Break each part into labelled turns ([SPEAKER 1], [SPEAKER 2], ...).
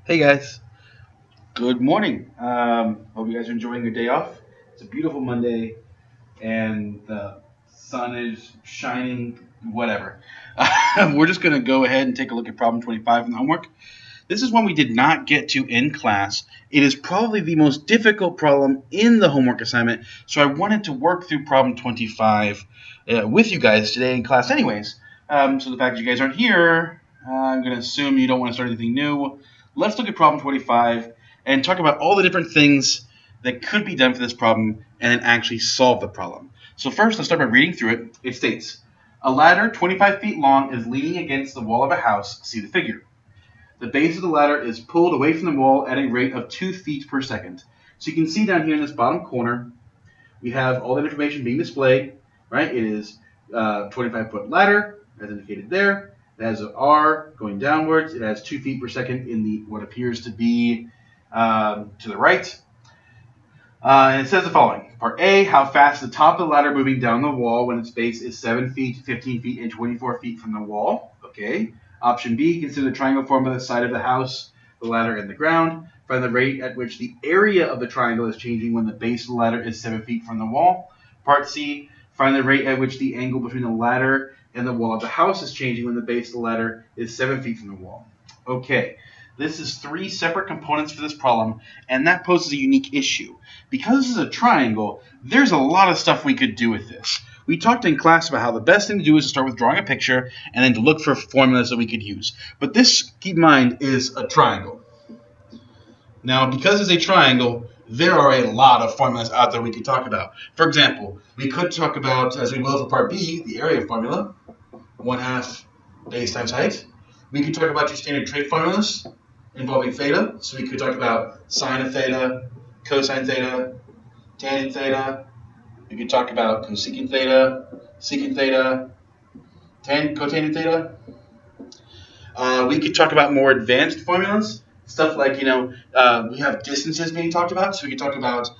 [SPEAKER 1] Hey guys, good morning. Hope you guys are enjoying your day off. It's a beautiful Monday and the sun is shining, whatever. We're just going to go ahead and take a look at problem 25 in the homework. This is one we did not get to in class. It is probably the most difficult problem in the homework assignment, so I wanted to work through problem 25 with you guys today in class anyways. So the fact that you guys aren't here, I'm going to assume you don't want to start anything new. Let's look at problem 25 and talk about all the different things that could be done for this problem and then actually solve the problem. So first, let's start by reading through it. It states, a ladder 25 feet long is leaning against the wall of a house. See the figure. The base of the ladder is pulled away from the wall at a rate of 2 feet per second. So you can see down here in this bottom corner, we have all that information being displayed, right? It is 25-foot ladder, as indicated there. It has an R going downwards. It has 2 feet per second in the what appears to be to the right. And it says the following. Part A, how fast is the top of the ladder moving down the wall when its base is 7 feet, 15 feet, and 24 feet from the wall. Okay. Option B, consider the triangle formed by the side of the house, the ladder, and the ground. Find the rate at which the area of the triangle is changing when the base of the ladder is 7 feet from the wall. Part C, find the rate at which the angle between the ladder and the wall of the house is changing when the base of the ladder is 7 feet from the wall. Okay. This is 3 separate components for this problem, and that poses a unique issue. Because this is a triangle, there's a lot of stuff we could do with this. We talked in class about how the best thing to do is to start with drawing a picture and then to look for formulas that we could use. But this, keep in mind, is a triangle. Now, because it's a triangle, there are a lot of formulas out there we could talk about. For example, we could talk about, as we will for part B, the area formula, 1/2 base times height. We could talk about your standard trait formulas involving theta. So we could talk about sine of theta, cosine theta, tangent theta. We could talk about cosecant theta, secant theta, cotangent theta. We could talk about more advanced formulas, stuff like, we have distances being talked about. So we could talk about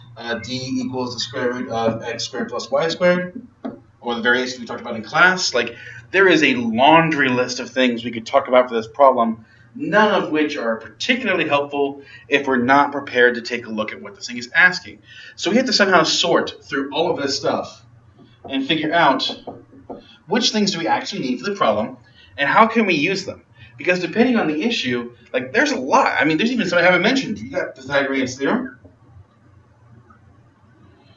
[SPEAKER 1] d equals the square root of x squared plus y squared, or the variation we talked about in class. Like, there is a laundry list of things we could talk about for this problem, none of which are particularly helpful if we're not prepared to take a look at what this thing is asking. So we have to somehow sort through all of this stuff and figure out which things do we actually need for the problem and how can we use them. Because depending on the issue, like, there's a lot. I mean, there's even some I haven't mentioned. You got Pythagorean's theorem.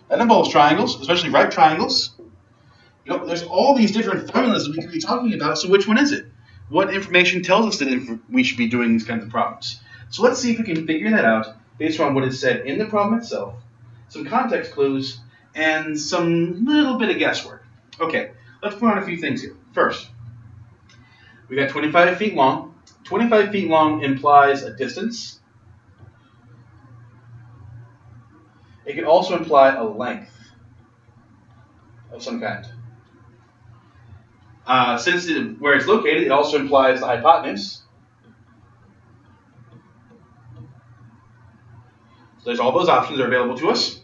[SPEAKER 1] That involves triangles, especially right triangles. There's all these different formulas that we could be talking about, so which one is it? What information tells us that we should be doing these kinds of problems? So let's see if we can figure that out based on what is said in the problem itself, some context clues, and some little bit of guesswork. Okay, let's put on a few things here. First, we got 25 feet long. 25 feet long implies a distance. It can also imply a length of some kind. Since where it's located, it also implies the hypotenuse. So there's all those options that are available to us.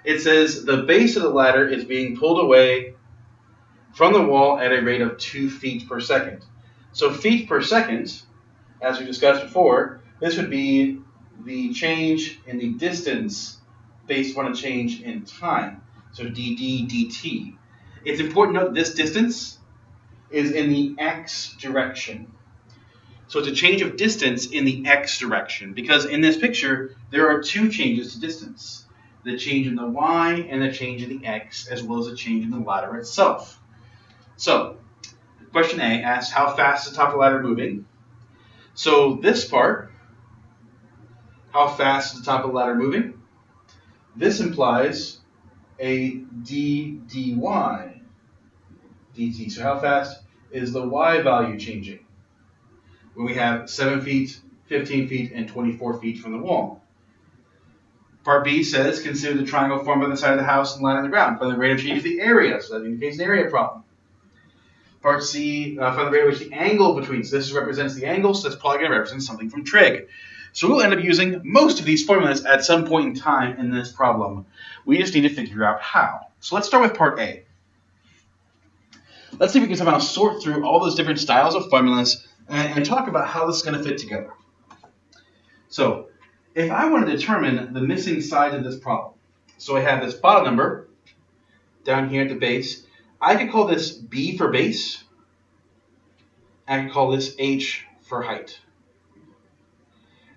[SPEAKER 1] It says the base of the ladder is being pulled away from the wall at a rate of 2 feet per second. So feet per second, as we discussed before, this would be the change in the distance based on a change in time. So dd dt. It's important to note this distance is in the x direction. So it's a change of distance in the x direction, because in this picture, there are 2 changes to distance. The change in the y and the change in the x, as well as a change in the ladder itself. So, question A asks, how fast is the top of the ladder moving? So this part, how fast is the top of the ladder moving? This implies a d dy dt. So how fast is the y value changing when we have 7 feet, 15 feet, and 24 feet from the wall? Part B says, consider the triangle formed by the side of the house and line on the ground. Find the rate of change of the area, so that indicates an area problem. Part C, find the rate at which the angle between, so this represents the angle, so that's probably going to represent something from trig. So we'll end up using most of these formulas at some point in time in this problem. We just need to figure out how. So let's start with part A. Let's see if we can somehow sort through all those different styles of formulas and talk about how this is going to fit together. So if I want to determine the missing sides of this problem, so I have this bottom number down here at the base, I could call this B for base. I could call this H for height.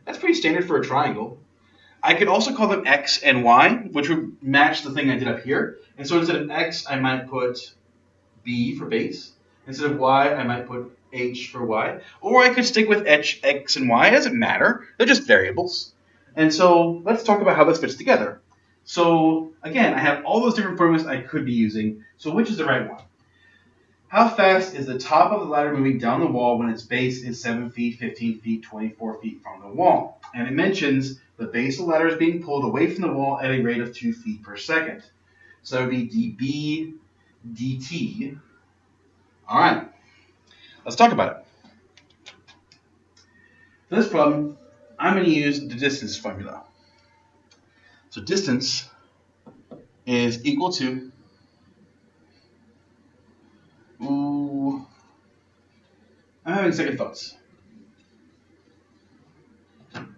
[SPEAKER 1] That's pretty standard for a triangle. I could also call them X and Y, which would match the thing I did up here. And so instead of X, I might put B for base. Instead of Y, I might put H for Y. Or I could stick with X and Y. It doesn't matter. They're just variables. And so let's talk about how this fits together. So again, I have all those different formulas I could be using. So which is the right one? How fast is the top of the ladder moving down the wall when its base is 7 feet, 15 feet, 24 feet from the wall? And it mentions the base of the ladder is being pulled away from the wall at a rate of 2 feet per second. So that would be dB dt. All right, let's talk about it. For this problem, I'm going to use the distance formula. So distance is equal to, I'm having second thoughts. I'm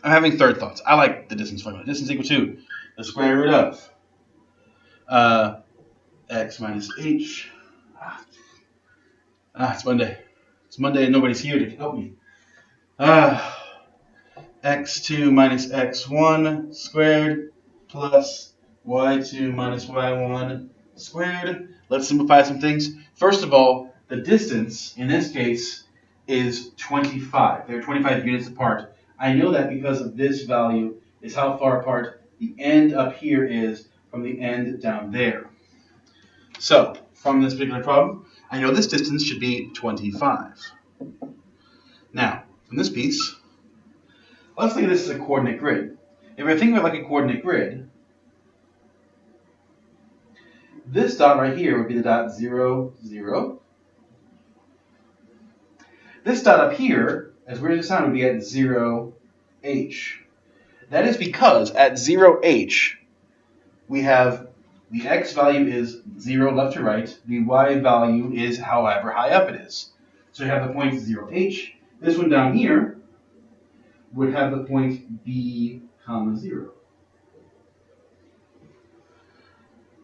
[SPEAKER 1] having third thoughts. I like the distance formula. Distance equal to the square root of x minus h. It's Monday. It's Monday and nobody's here to help me. X2 minus x1 squared plus y2 minus y1 squared. Let's simplify some things. First of all, the distance in this case is 25. They're 25 units apart. I know that because of this value is how far apart the end up here is from the end down there. So, from this particular problem, I know this distance should be 25. Now, from this piece, let's think of this as a coordinate grid. If I think of it like a coordinate grid, this dot right here would be the dot 0, 0. This dot up here, as weird as it sounds, would be at 0, h. That is because at 0, h, we have the x value is 0 left to right. The y value is however high up it is. So you have the point 0, h. This one down here would have the point b, comma 0.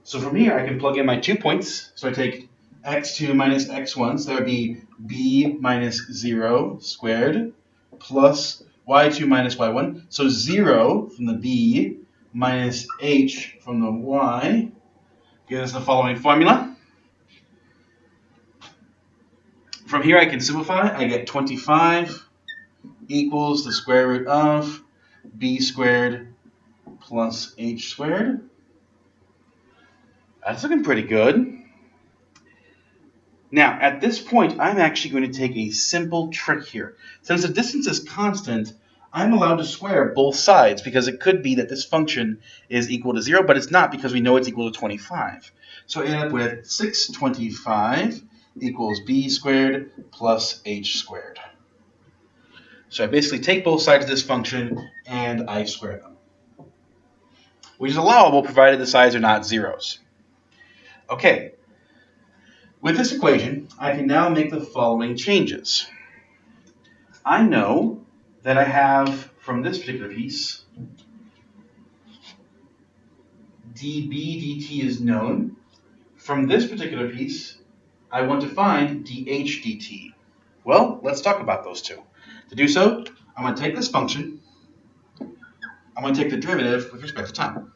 [SPEAKER 1] So from here, I can plug in my 2 points. So I take x2 minus x1, so that would be b minus 0 squared plus y2 minus y1. So 0 from the b minus h from the y gives us the following formula. From here, I can simplify. I get 25 equals the square root of b squared plus h squared. That's looking pretty good. Now, at this point, I'm actually going to take a simple trick here. Since the distance is constant, I'm allowed to square both sides because it could be that this function is equal to 0, but it's not because we know it's equal to 25. So I end up with 625 equals b squared plus h squared. So I basically take both sides of this function and I square them, which is allowable provided the sides are not zeros. Okay. With this equation, I can now make the following changes. I know that I have, from this particular piece, dB dt is known. From this particular piece, I want to find dH dt. Well, let's talk about those two. To do so, I'm going to take this function. I'm going to take the derivative with respect to time.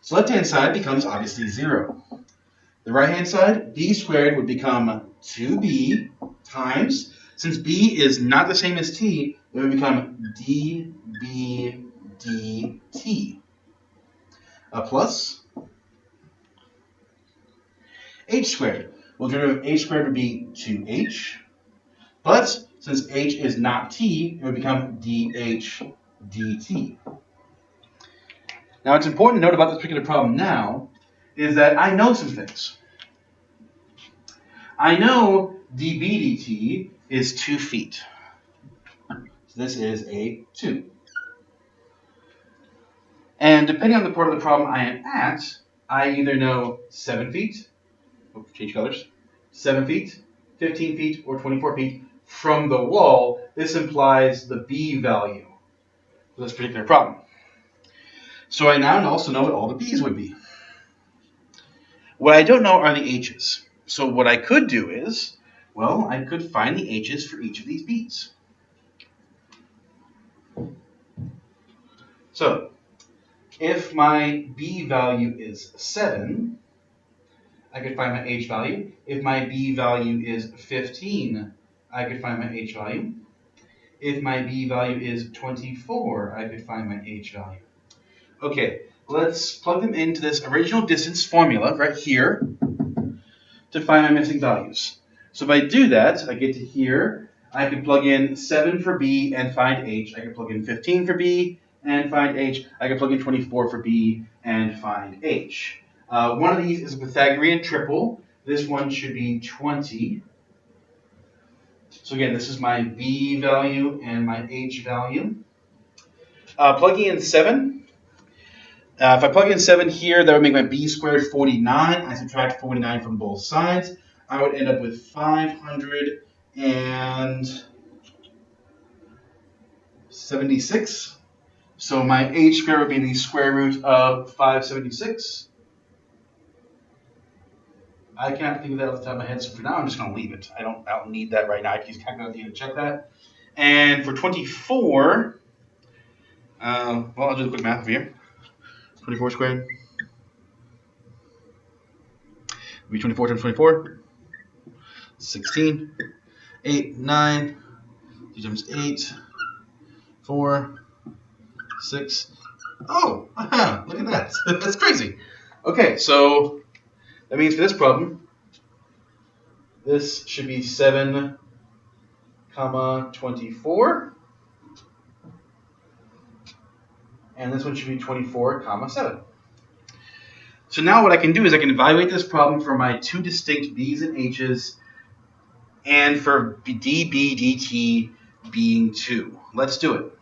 [SPEAKER 1] So left-hand side becomes obviously 0. The right-hand side, b squared would become 2b times, since b is not the same as t, it would become db dt. Plus h squared. Well, the derivative of h squared would be 2h, but since h is not t, it would become dh dt. Now, what's important to note about this particular problem now is that I know some things. I know dB dt is 2 feet. So this is a 2. And depending on the part of the problem I am at, I either know 7 feet, change colors, 7 feet, 15 feet or 24 feet from the wall. This implies the B value for this particular problem. So I now also know what all the B's would be. What I don't know are the H's. So what I could do is, well, I could find the H's for each of these B's. So if my B value is 7, I could find my H value. If my B value is 15, I could find my H value. If my B value is 24, I could find my H value. Okay, let's plug them into this original distance formula right here to find my missing values. So if I do that, I get to here. I can plug in 7 for B and find H. I can plug in 15 for B and find H. I can plug in 24 for B and find H. One of these is a Pythagorean triple. This one should be 20. So again, this is my B value and my H value. Plugging in 7. If I plug in 7 here, that would make my B squared 49. I subtract 49 from both sides. I would end up with 576. So my H squared would be the square root of 576. I can't think of that off the top of my head, so for now I'm just going to leave it. I don't need that right now. I can use calculator at the end to check that. And for 24, well, I'll do the quick math over here. 24 squared would be 24 times 24. 16, 8, 9, 2 times 8, 4, 6. Oh, look at that. That's crazy. Okay, so that means for this problem, this should be 7, 24. And this one should be 24, 7. So now what I can do is I can evaluate this problem for my two distinct B's and H's and for dB dt being 2. Let's do it.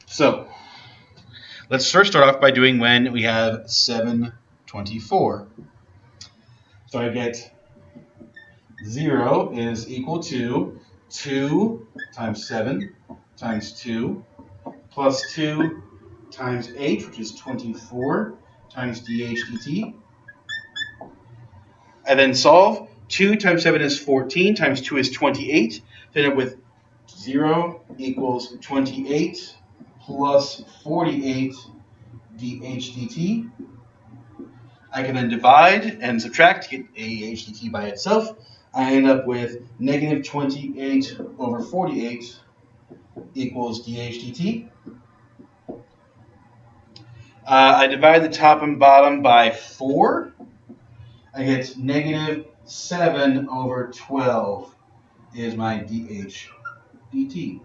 [SPEAKER 1] So let's first start off by doing when we have 724. So I get 0 is equal to 2 times 7 times 2 plus 2 times h, which is 24, times dh dt. I then solve. 2 times 7 is 14, times 2 is 28. Then end up with 0 equals 28 plus 48 dh dt. I can then divide and subtract to get AH dt by itself. I end up with negative 28 over 48 equals dh dt. I divide the top and bottom by 4. I get negative 7 over 12 is my dh dt.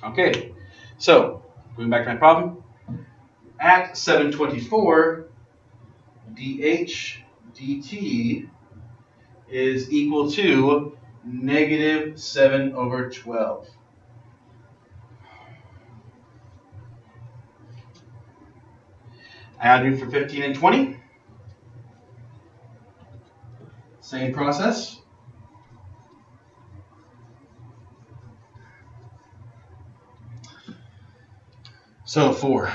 [SPEAKER 1] Okay, so going back to my problem, at 724, dh dt is equal to negative 7 over 12. I do for 15 and 20. Same process. So for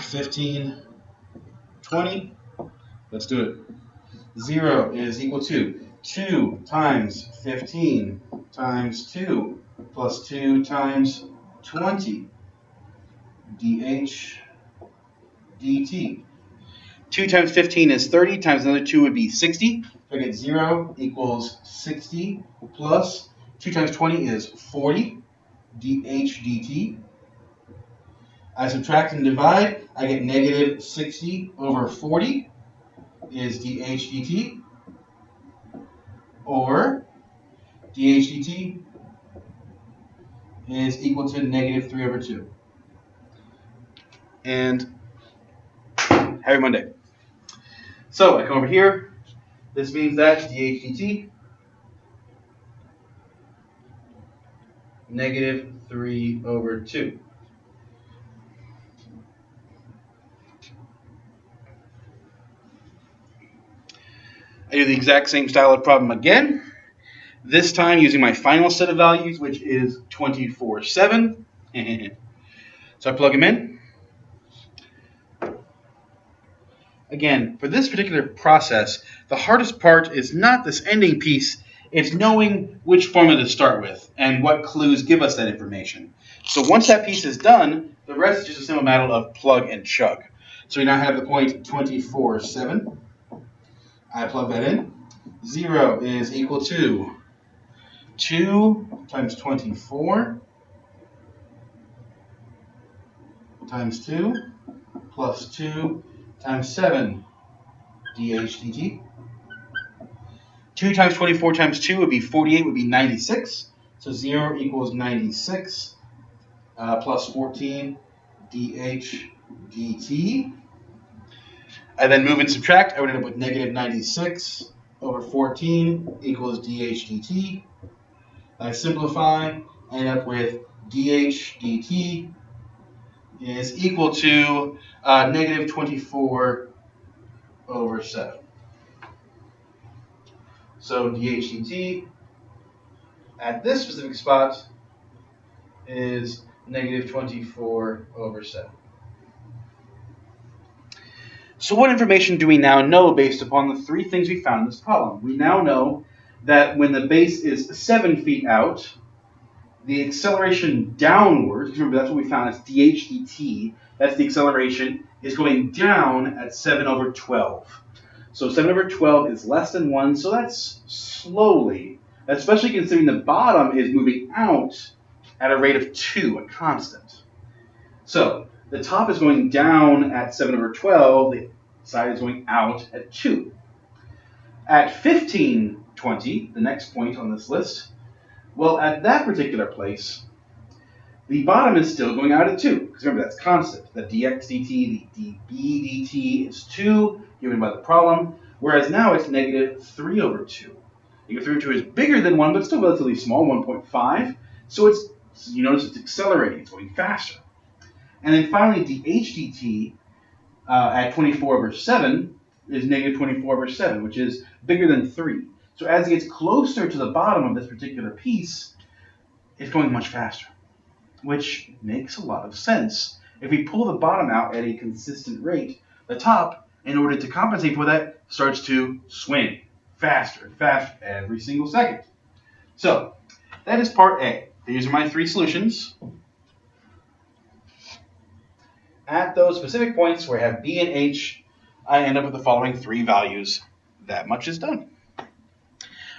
[SPEAKER 1] 15, 20, let's do it. 0 is equal to 2 times 15 times 2 plus 2 times 20 dh dt. 2 times 15 is 30, times another 2 would be 60. So I get 0 equals 60 plus 2 times 20 is 40 dh dt. I subtract and divide. I get negative 60 over 40 is dh dt. Or dh dt is equal to negative 3 over 2. And happy Monday. So I come over here. This means that dh dt negative 3 over 2. I do the exact same style of problem again, this time using my final set of values, which is 24/7. So I plug them in. Again, for this particular process, the hardest part is not this ending piece, it's knowing which formula to start with and what clues give us that information. So once that piece is done, the rest is just a simple matter of plug and chug. So we now have the point 24/7. I plug that in. 0 is equal to 2 times 24 times 2 plus 2 times 7 dHdt. 2 times 24 times 2 would be 48, would be 96. So 0 equals 96 plus 14 dH dt. I then move and subtract. I would end up with negative 96 over 14 equals dH dt. I simplify. I end up with dH dt is equal to negative 24 over 7. So dH dt at this specific spot is negative 24 over 7. So what information do we now know based upon the three things we found in this problem? We now know that when the base is 7 feet out, the acceleration downwards, remember that's what we found as dH dt, that's the acceleration, is going down at 7 over 12. So 7 over 12 is less than 1, so that's slowly, especially considering the bottom is moving out at a rate of 2, a constant. So the top is going down at 7 over 12, the side is going out at 2. At 1520, the next point on this list, well, at that particular place, the bottom is still going out at 2. Because remember, that's constant. The dx dt, the dB dt is 2, given by the problem, whereas now it's negative 3 over 2. Negative 3 over 2 is bigger than 1, but still relatively small, 1.5. So it's, you notice it's accelerating, it's going faster. And then finally, dH dt at 24 over 7 is negative 24 over 7, which is bigger than 3. So as it gets closer to the bottom of this particular piece, it's going much faster, which makes a lot of sense. If we pull the bottom out at a consistent rate, the top, in order to compensate for that, starts to swing faster and faster every single second. So that is part A. These are my three solutions. At those specific points where I have B and H, I end up with the following three values. That much is done.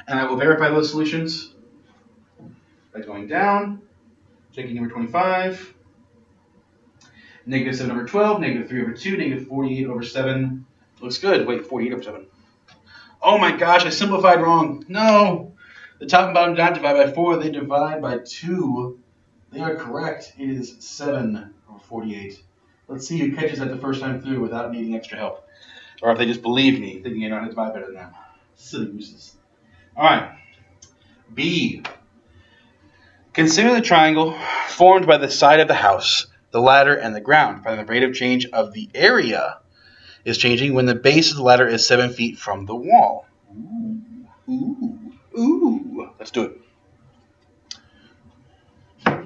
[SPEAKER 1] And I will verify those solutions by going down, taking number 25, negative 7 over 12, negative 3 over 2, negative 48 over 7. Looks good. Wait, 48 over 7. Oh my gosh, I simplified wrong. No. The top and bottom do not divide by 4. They divide by 2. They are correct. It is 7 over 48. Let's see who catches that the first time through without needing extra help. Or if they just believe me, thinking I know how to divide better than them. Silly gooses. All right. B. Consider the triangle formed by the side of the house, the ladder, and the ground. By the rate of change of the area is changing when the base of the ladder is 7 feet from the wall. Ooh. Let's do it.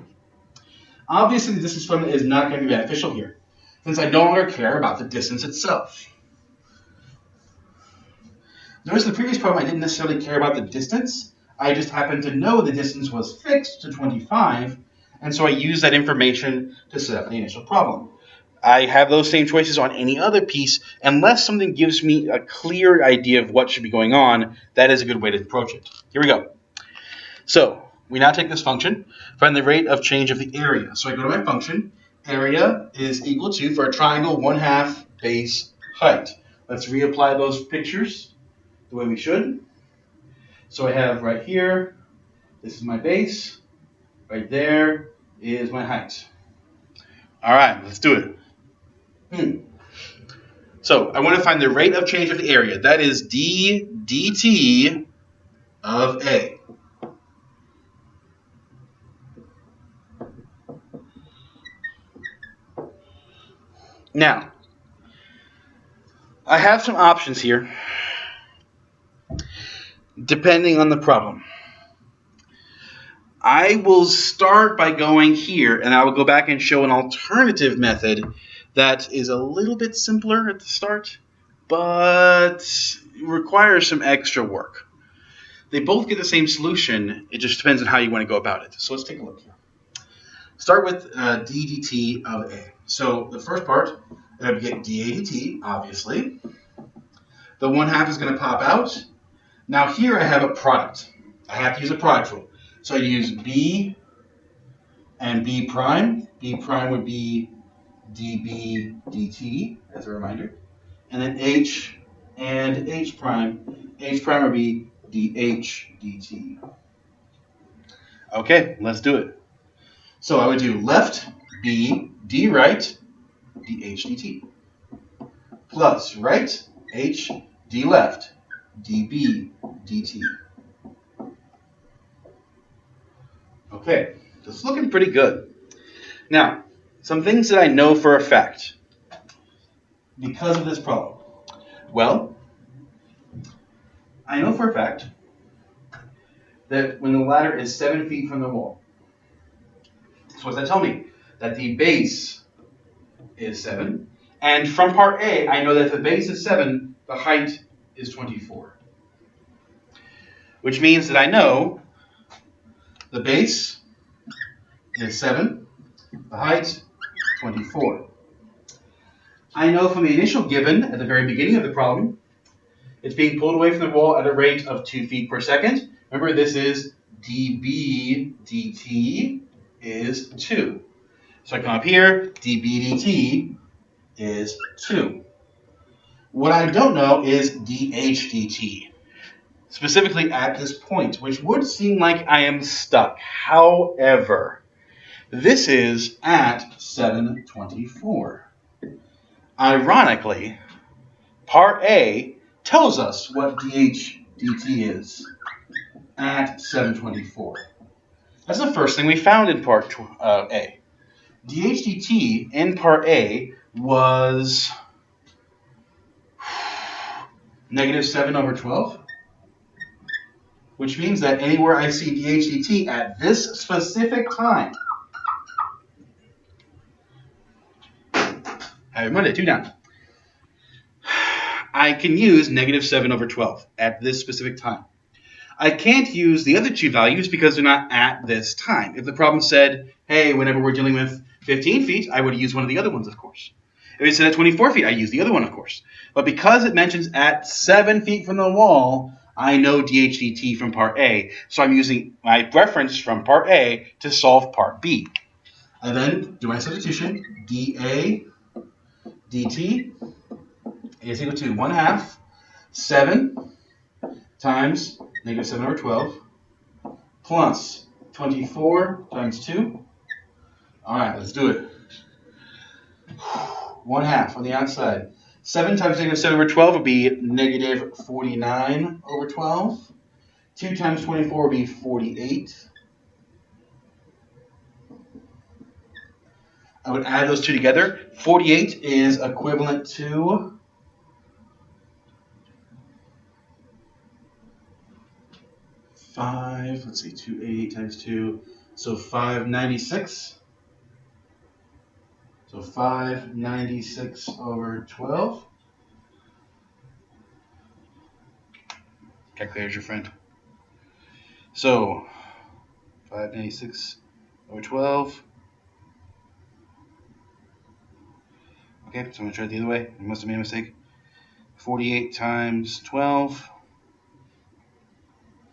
[SPEAKER 1] Obviously, the distance formula is not going to be beneficial here, since I no longer care about the distance itself. Notice in the previous problem, I didn't necessarily care about the distance. I just happened to know the distance was fixed to 25, and so I used that information to set up the initial problem. I have those same choices on any other piece, unless something gives me a clear idea of what should be going on. That is a good way to approach it. Here we go. So we now take this function, find the rate of change of the area. So I go to my function. Area is equal to, for a triangle, 1/2 base height. Let's reapply those pictures the way we should. So I have right here, this is my base. Right there is my height. All right, let's do it. So I want to find the rate of change of the area. That is d dt of A. Now, I have some options here. depending on the problem. I will start by going here, and I will go back and show an alternative method that is a little bit simpler at the start, but requires some extra work. They both get the same solution. It just depends on how you want to go about it. So let's take a look here. Start with d dt of a. So the first part, I'm going to get dA dt, obviously. The 1/2 is going to pop out. Now here I have a product. I have to use a product rule. So I use b and b prime. B prime would be dB dt, as a reminder. And then h and h prime. H prime would be dH dt. Okay, let's do it. So I would do left b d right dH dt plus right h d left dB dt. Okay, this is looking pretty good. Now, some things that I know for a fact because of this problem. Well, I know for a fact that when the ladder is 7 feet from the wall, so what does that tell me? That the base is 7. And from part A, I know that if the base is 7, the height is 24. Which means that I know the base is 7, the height 24. I know from the initial given at the very beginning of the problem, it's being pulled away from the wall at a rate of 2 feet per second. Remember, this is dB dt is 2. So I come up here, dB dt is 2. What I don't know is dH dt, specifically at this point, which would seem like I am stuck. However, this is at 724. Ironically, part A tells us what dH dt is at 724. That's the first thing we found in part A. dH dt in part A was -7/12, which means that anywhere I see dH dt at this specific time, Happy Monday, 2 down, I can use -7/12 at this specific time. I can't use the other two values because they're not at this time. If the problem said, hey, whenever we're dealing with 15 feet, I would use one of the other ones, of course. If it said at 24 feet, I use the other one, of course. But because it mentions at 7 feet from the wall, I know dH dt from part A. So I'm using my reference from part A to solve part B. I then do my substitution. dA dt is equal to 1/2 7 times -7/12 plus 24 times 2. All right, let's do it. 1/2 on the outside. 7 times -7/12 would be -49/12. 2 times 24 would be 48. I would add those two together. 48 is equivalent to 5, let's see, 288 times 2, so 596. So 596/12. Calculator's your friend. So 596/12. Okay, so I'm going to try it the other way. I must have made a mistake. 48 times 12.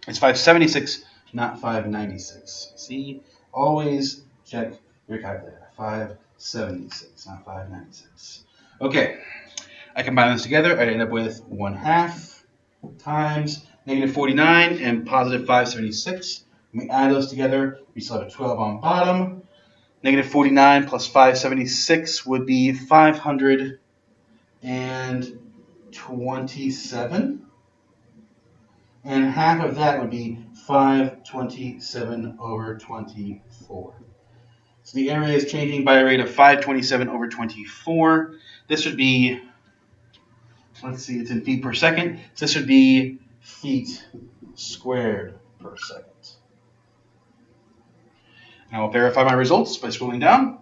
[SPEAKER 1] It's 576, not 596. See, always check your calculator. 576, not 596. Okay, I combine this together. I end up with 1/2 times -49 and positive 576. When we add those together, we still have a 12 on bottom. -49 plus 576 would be 527. And half of that would be 527/24. So the area is changing by a rate of 527/24. This would be, let's see, it's in feet per second. So this would be feet squared per second. And I'll verify my results by scrolling down.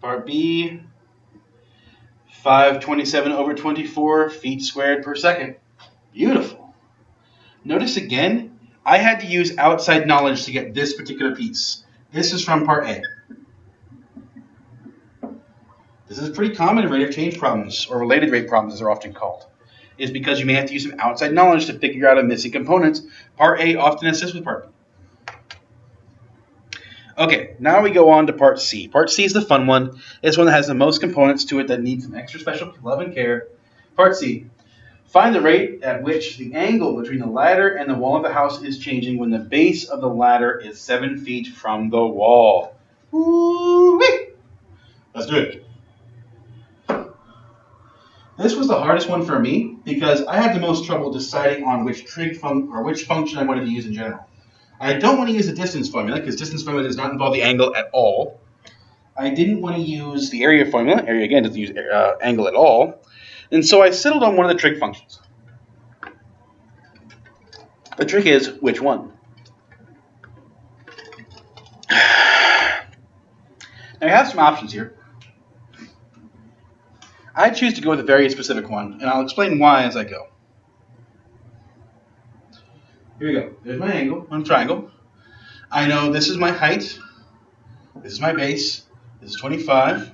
[SPEAKER 1] Part B, 527 over 24 feet squared per second. Beautiful. Notice again, I had to use outside knowledge to get this particular piece. This is from part A. This is pretty common in rate of change problems, or related rate problems as they're often called. Is because you may have to use some outside knowledge to figure out a missing component. Part A often assists with part B. Okay, now we go on to part C. Part C is the fun one. It's one that has the most components to it that needs some extra special love and care. Part C. Find the rate at which the angle between the ladder and the wall of the house is changing when the base of the ladder is 7 feet from the wall. Woo-wee! Let's do it. This was the hardest one for me because I had the most trouble deciding on which trig or which function I wanted to use in general. I don't want to use the distance formula because distance formula does not involve the angle at all. I didn't want to use the area formula. Area, again, doesn't use angle at all. And so I settled on one of the trig functions. The trick is, which one? Now I have some options here. I choose to go with a very specific one, and I'll explain why as I go. Here we go. There's my angle on a triangle. I know this is my height. This is my base. This is 25.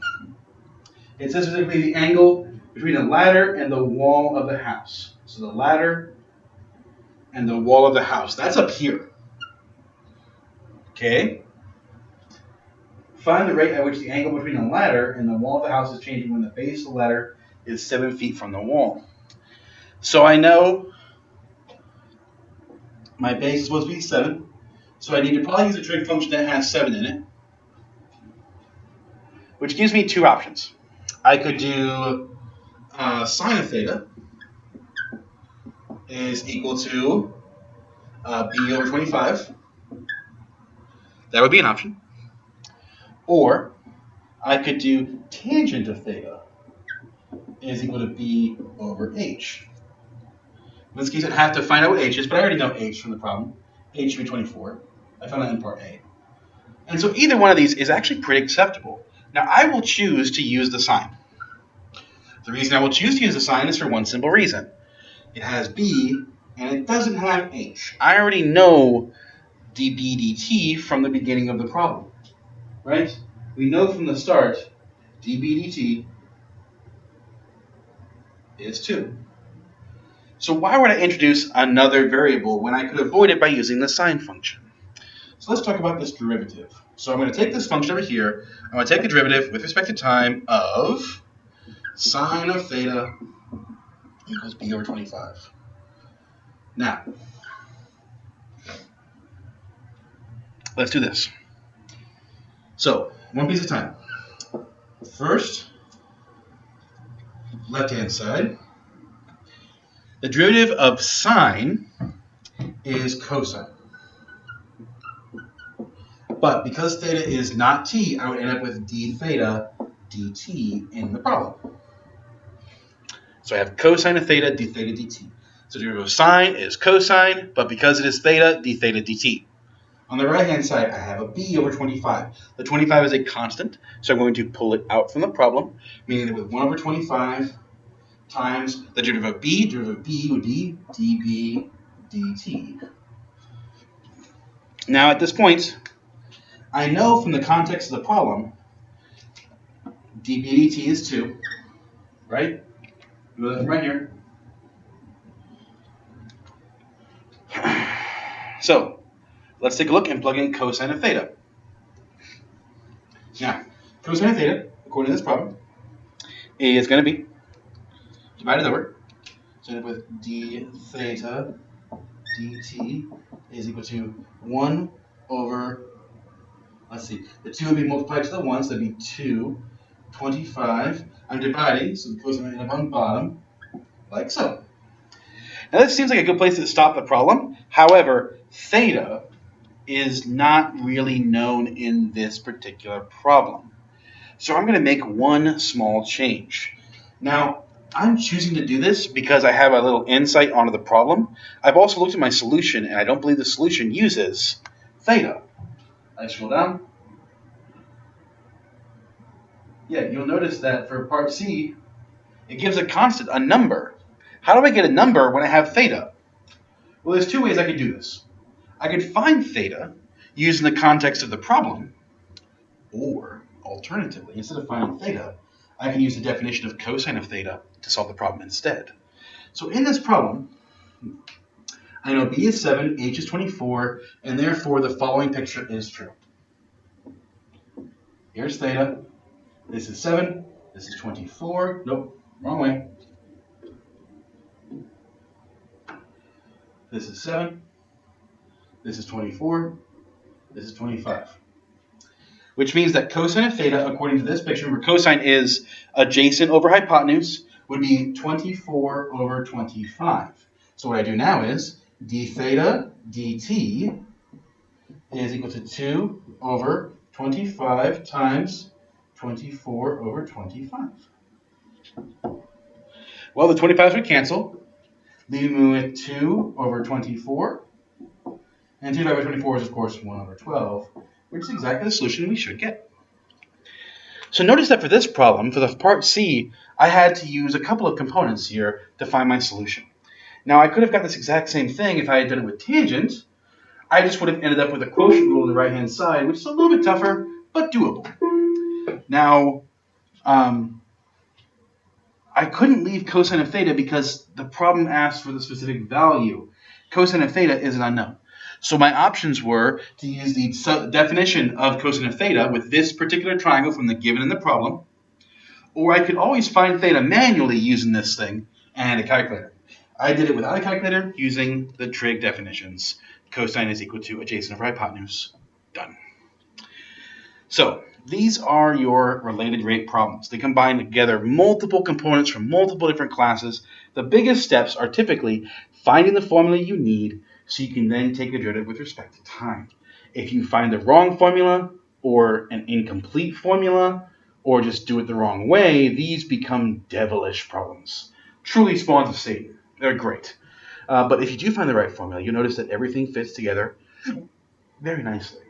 [SPEAKER 1] It says specifically the angle between the ladder and the wall of the house. So the ladder and the wall of the house. That's up here. Okay? Find the rate at which the angle between the ladder and the wall of the house is changing when the base of the ladder is 7 feet from the wall. So I know my base is supposed to be 7. So I need to probably use a trig function that has 7 in it, which gives me two options. I could do sine of theta is equal to b over 25. That would be an option. Or I could do tangent of theta is equal to b over h. In this case, I'd have to find out what h is, but I already know h from the problem. H should be 24. I found that in part A. And so either one of these is actually pretty acceptable. Now, I will choose to use the sine. The reason I will choose to use the sine is for one simple reason. It has b, and it doesn't have h. I already know db dt from the beginning of the problem, right? We know from the start db dt is 2. So why would I introduce another variable when I could avoid it by using the sine function? So let's talk about this derivative. So I'm going to take this function over here. I'm going to take the derivative with respect to time of sine of theta equals b over 25. Now, let's do this. So, one piece at a time. First, left-hand side. The derivative of sine is cosine. But because theta is not t, I would end up with d theta dt in the problem. So I have cosine of theta, d theta dt. So the derivative of sine is cosine, but because it is theta, d theta dt. On the right-hand side, I have a b over 25. The 25 is a constant, so I'm going to pull it out from the problem, meaning that with 1 over 25 times the derivative of b would be db dt. Now at this point, I know from the context of the problem, db dt is 2, right? We go from right here. So let's take a look and plug in cosine of theta. Now, cosine of theta, according to this problem, is going to be divided over. So end up with d theta dt is equal to 1 over, let's see, the 2 would be multiplied to the 1, so that'd be 2, 25. I'm dividing, so the cosine will end up on bottom, like so. Now this seems like a good place to stop the problem. However, theta is not really known in this particular problem. So I'm going to make one small change. Now, I'm choosing to do this because I have a little insight onto the problem. I've also looked at my solution, and I don't believe the solution uses theta. I scroll down. Yeah, you'll notice that for part C, it gives a constant, a number. How do I get a number when I have theta? Well, there's two ways I could do this. I could find theta using the context of the problem, or alternatively, instead of finding theta, I can use the definition of cosine of theta to solve the problem instead. So in this problem, I know b is 7, h is 24, and therefore the following picture is true. Here's theta. This is 7. This is 24. Nope, wrong way. This is 7. This is 24. This is 25. Which means that cosine of theta, according to this picture, where cosine is adjacent over hypotenuse, would be 24 over 25. So what I do now is d theta dt is equal to 2 over 25 times 24 over 25. Well, the 25s would cancel, leaving me with 2 over 24. And 2 divided by 24 is, of course, 1 over 12, which is exactly the solution we should get. So notice that for this problem, for the part C, I had to use a couple of components here to find my solution. Now, I could have got this exact same thing if I had done it with tangent. I just would have ended up with a quotient rule on the right-hand side, which is a little bit tougher, but doable. Now, I couldn't leave cosine of theta because the problem asked for the specific value. Cosine of theta is an unknown. So my options were to use the definition of cosine of theta with this particular triangle from the given in the problem, or I could always find theta manually using this thing and a calculator. I did it without a calculator using the trig definitions. Cosine is equal to adjacent over hypotenuse. Done. So these are your related rate problems. They combine together multiple components from multiple different classes. The biggest steps are typically finding the formula you need so you can then take a derivative with respect to time. If you find the wrong formula or an incomplete formula or just do it the wrong way, these become devilish problems. Truly spawns of Satan. They're great. But if you do find the right formula, you'll notice that everything fits together very nicely.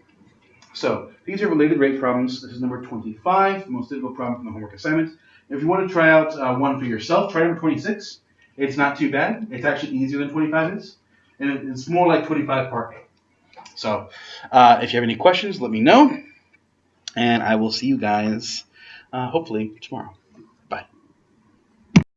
[SPEAKER 1] So these are related rate problems. This is number 25, the most difficult problem from the homework assignment. If you want to try out one for yourself, try number 26. It's not too bad. It's actually easier than 25 is. And it's more like 25 part A. So if you have any questions, let me know. And I will see you guys hopefully tomorrow.